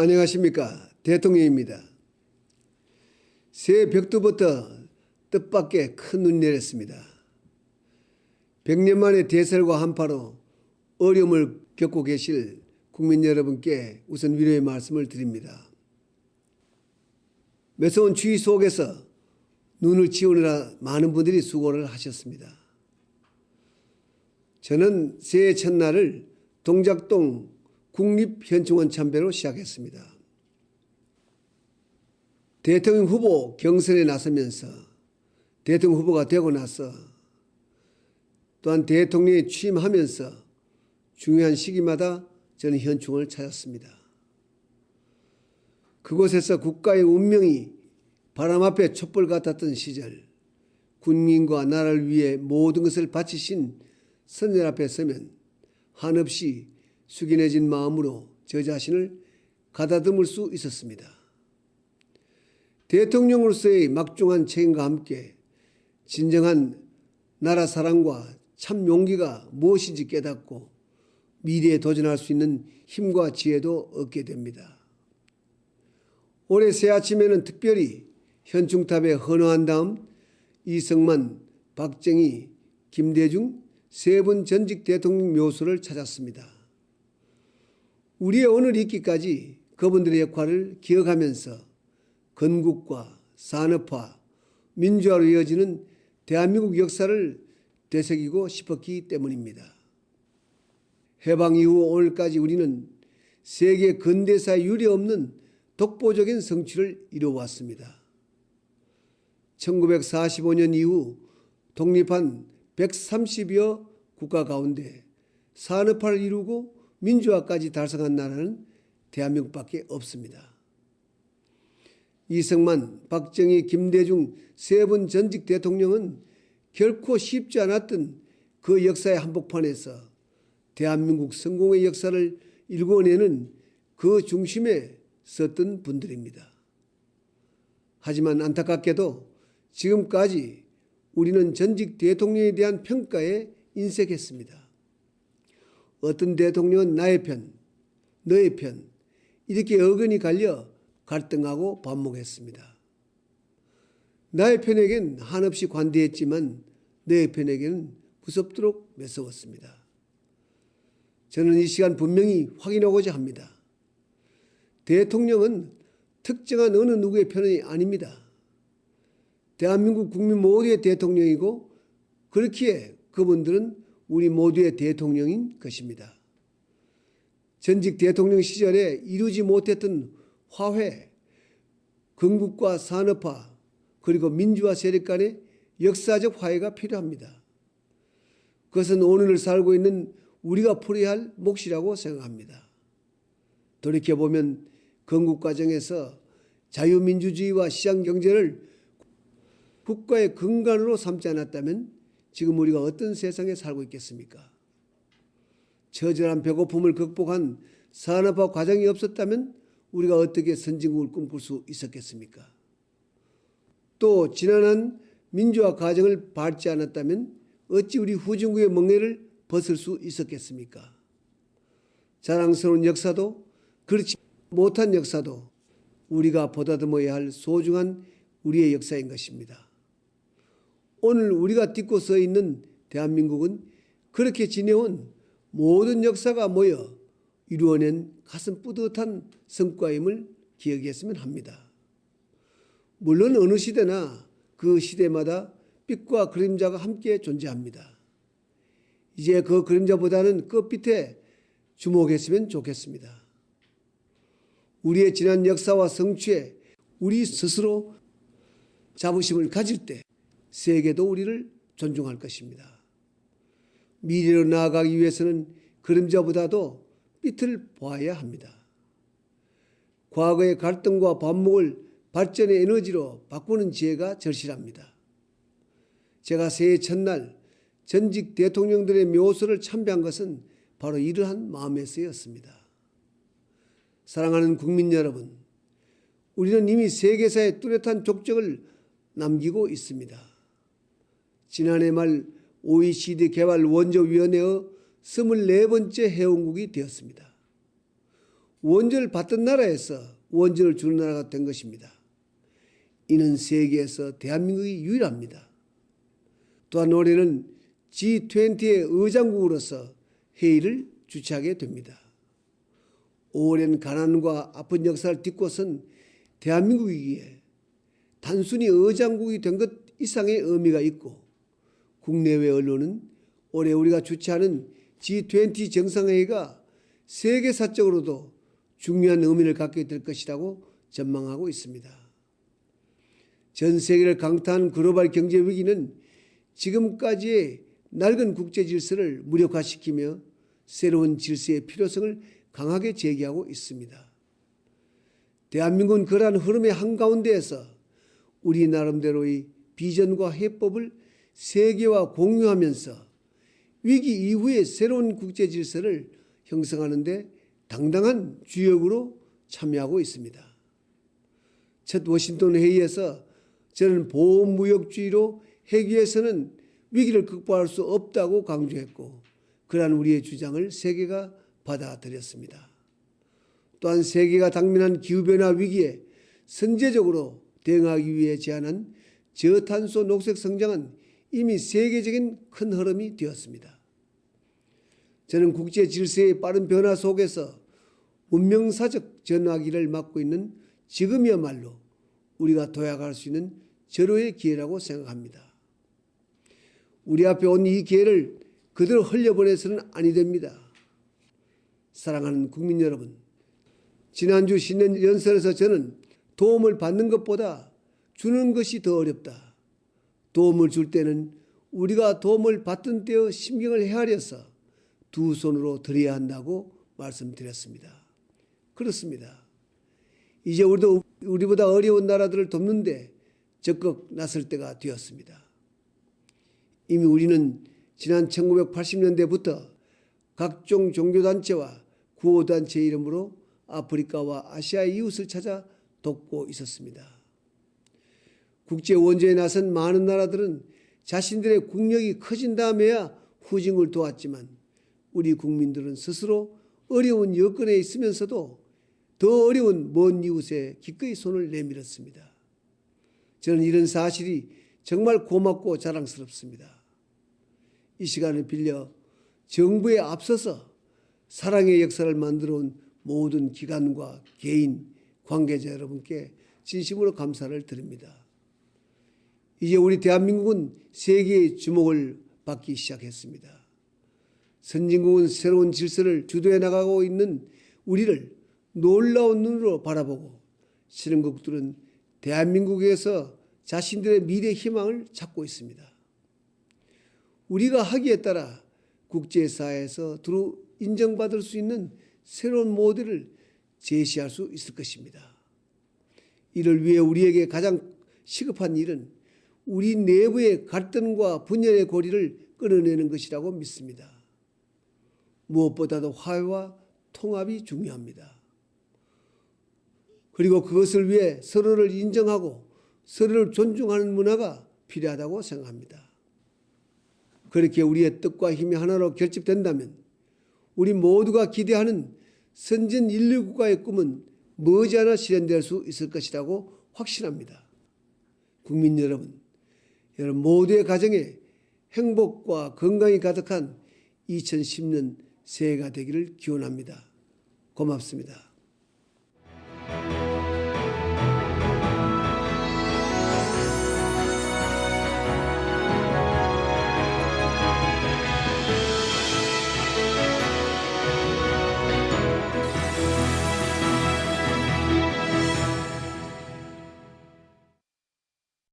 안녕하십니까. 대통령입니다. 새해 벽두부터 뜻밖의 큰 눈이 내렸습니다. 100년 만에 대설과 한파로 어려움을 겪고 계실 국민 여러분께 우선 위로의 말씀을 드립니다. 매서운 추위 속에서 눈을 지우느라 많은 분들이 수고를 하셨습니다. 저는 새해 첫날을 동작동 국립현충원 참배로 시작했습니다. 대통령 후보 경선에 나서면서 대통령 후보가 되고 나서 또한 대통령에 취임하면서 중요한 시기마다 저는 현충원을 찾았습니다. 그곳에서 국가의 운명이 바람 앞에 촛불 같았던 시절 국민과 나라를 위해 모든 것을 바치신 선열 앞에 서면 한없이 숙연해진 마음으로 저 자신을 가다듬을 수 있었습니다. 대통령으로서의 막중한 책임과 함께 진정한 나라 사랑과 참 용기가 무엇인지 깨닫고 미래에 도전할 수 있는 힘과 지혜도 얻게 됩니다. 올해 새아침에는 특별히 현충탑에 헌화한 다음 이승만, 박정희, 김대중 세 분 전직 대통령 묘소를 찾았습니다. 우리의 오늘 있기까지 그분들의 역할을 기억하면서 건국과 산업화, 민주화로 이어지는 대한민국 역사를 되새기고 싶었기 때문입니다. 해방 이후 오늘까지 우리는 세계 근대사에 유례없는 독보적인 성취를 이루어왔습니다. 1945년 이후 독립한 130여 국가 가운데 산업화를 이루고 민주화까지 달성한 나라는 대한민국밖에 없습니다. 이승만, 박정희, 김대중 세 분 전직 대통령은 결코 쉽지 않았던 그 역사의 한복판에서 대한민국 성공의 역사를 일궈내는 그 중심에 섰던 분들입니다. 하지만 안타깝게도 지금까지 우리는 전직 대통령에 대한 평가에 인색했습니다. 어떤 대통령은 나의 편, 너의 편 이렇게 어근이 갈려 갈등하고 반목했습니다. 나의 편에겐 한없이 관대했지만 너의 편에게는 무섭도록 매서웠습니다. 저는 이 시간 분명히 확인하고자 합니다. 대통령은 특정한 어느 누구의 편이 아닙니다. 대한민국 국민 모두의 대통령이고 그렇기에 그분들은 우리 모두의 대통령인 것입니다. 전직 대통령 시절에 이루지 못했던 화해, 건국과 산업화, 그리고 민주화 세력 간의 역사적 화해가 필요합니다. 그것은 오늘을 살고 있는 우리가 풀어야 할 몫이라고 생각합니다. 돌이켜보면 건국 과정에서 자유민주주의와 시장경제를 국가의 근간으로 삼지 않았다면 지금 우리가 어떤 세상에 살고 있겠습니까? 처절한 배고픔을 극복한 산업화 과정이 없었다면 우리가 어떻게 선진국을 꿈꿀 수 있었겠습니까? 또 지난한 민주화 과정을 밟지 않았다면 어찌 우리 후진국의 멍에를 벗을 수 있었겠습니까? 자랑스러운 역사도 그렇지 못한 역사도 우리가 보다듬어야 할 소중한 우리의 역사인 것입니다. 오늘 우리가 딛고 서 있는 대한민국은 그렇게 지내온 모든 역사가 모여 이루어낸 가슴 뿌듯한 성과임을 기억했으면 합니다. 물론 어느 시대나 그 시대마다 빛과 그림자가 함께 존재합니다. 이제 그 그림자보다는 끝빛에 주목했으면 좋겠습니다. 우리의 지난 역사와 성취에 우리 스스로 자부심을 가질 때 세계도 우리를 존중할 것입니다. 미래로 나아가기 위해서는 그림자보다도 빛을 보아야 합니다. 과거의 갈등과 반목을 발전의 에너지로 바꾸는 지혜가 절실합니다. 제가 새해 첫날 전직 대통령들의 묘소를 참배한 것은 바로 이러한 마음에서였습니다. 사랑하는 국민 여러분, 우리는 이미 세계사에 뚜렷한 족적을 남기고 있습니다. 지난해 말 OECD 개발원조위원회의 24번째 회원국이 되었습니다. 원전을 받던 나라에서 원전을 주는 나라가 된 것입니다. 이는 세계에서 대한민국이 유일합니다. 또한 올해는 G20의 의장국으로서 회의를 주최하게 됩니다. 오랜 가난과 아픈 역사를 딛고선 대한민국이기에 단순히 의장국이 된 것 이상의 의미가 있고, 국내외 언론은 올해 우리가 주최하는 G20 정상회의가 세계사적으로도 중요한 의미를 갖게 될 것이라고 전망하고 있습니다. 전 세계를 강타한 글로벌 경제 위기는 지금까지의 낡은 국제 질서를 무력화시키며 새로운 질서의 필요성을 강하게 제기하고 있습니다. 대한민국은 그러한 흐름의 한가운데에서 우리 나름대로의 비전과 해법을 세계와 공유하면서 위기 이후의 새로운 국제 질서를 형성하는 데 당당한 주역으로 참여하고 있습니다. 첫 워싱턴 회의에서 저는 보호무역주의로 해결해서는 위기를 극복할 수 없다고 강조했고, 그러한 우리의 주장을 세계가 받아들였습니다. 또한 세계가 당면한 기후변화 위기에 선제적으로 대응하기 위해 제안한 저탄소 녹색 성장은 이미 세계적인 큰 흐름이 되었습니다. 저는 국제 질서의 빠른 변화 속에서 문명사적 전화기를 맞고 있는 지금이야말로 우리가 도약할 수 있는 절호의 기회라고 생각합니다. 우리 앞에 온 이 기회를 그대로 흘려보내서는 아니 됩니다. 사랑하는 국민 여러분, 지난주 신년 연설에서 저는 도움을 받는 것보다 주는 것이 더 어렵다. 도움을 줄 때는 우리가 도움을 받던 때의 심경을 헤아려서 두 손으로 드려야 한다고 말씀드렸습니다. 그렇습니다. 이제 우리도 우리보다 어려운 나라들을 돕는데 적극 나설 때가 되었습니다. 이미 우리는 지난 1980년대부터 각종 종교단체와 구호단체 이름으로 아프리카와 아시아의 이웃을 찾아 돕고 있었습니다. 국제원조에 나선 많은 나라들은 자신들의 국력이 커진 다음에야 후진국을 도왔지만 우리 국민들은 스스로 어려운 여건에 있으면서도 더 어려운 먼 이웃에 기꺼이 손을 내밀었습니다. 저는 이런 사실이 정말 고맙고 자랑스럽습니다. 이 시간을 빌려 정부에 앞서서 사랑의 역사를 만들어온 모든 기관과 개인, 관계자 여러분께 진심으로 감사를 드립니다. 이제 우리 대한민국은 세계의 주목을 받기 시작했습니다. 선진국은 새로운 질서를 주도해 나가고 있는 우리를 놀라운 눈으로 바라보고, 신흥국들은 대한민국에서 자신들의 미래 희망을 찾고 있습니다. 우리가 하기에 따라 국제사회에서 두루 인정받을 수 있는 새로운 모델을 제시할 수 있을 것입니다. 이를 위해 우리에게 가장 시급한 일은 우리 내부의 갈등과 분열의 고리를 끊어내는 것이라고 믿습니다. 무엇보다도 화해와 통합이 중요합니다. 그리고 그것을 위해 서로를 인정하고 서로를 존중하는 문화가 필요하다고 생각합니다. 그렇게 우리의 뜻과 힘이 하나로 결집된다면 우리 모두가 기대하는 선진 인류 국가의 꿈은 머지않아 실현될 수 있을 것이라고 확신합니다. 국민 여러분, 여러분 모두의 가정에 행복과 건강이 가득한 2010년 새해가 되기를 기원합니다. 고맙습니다.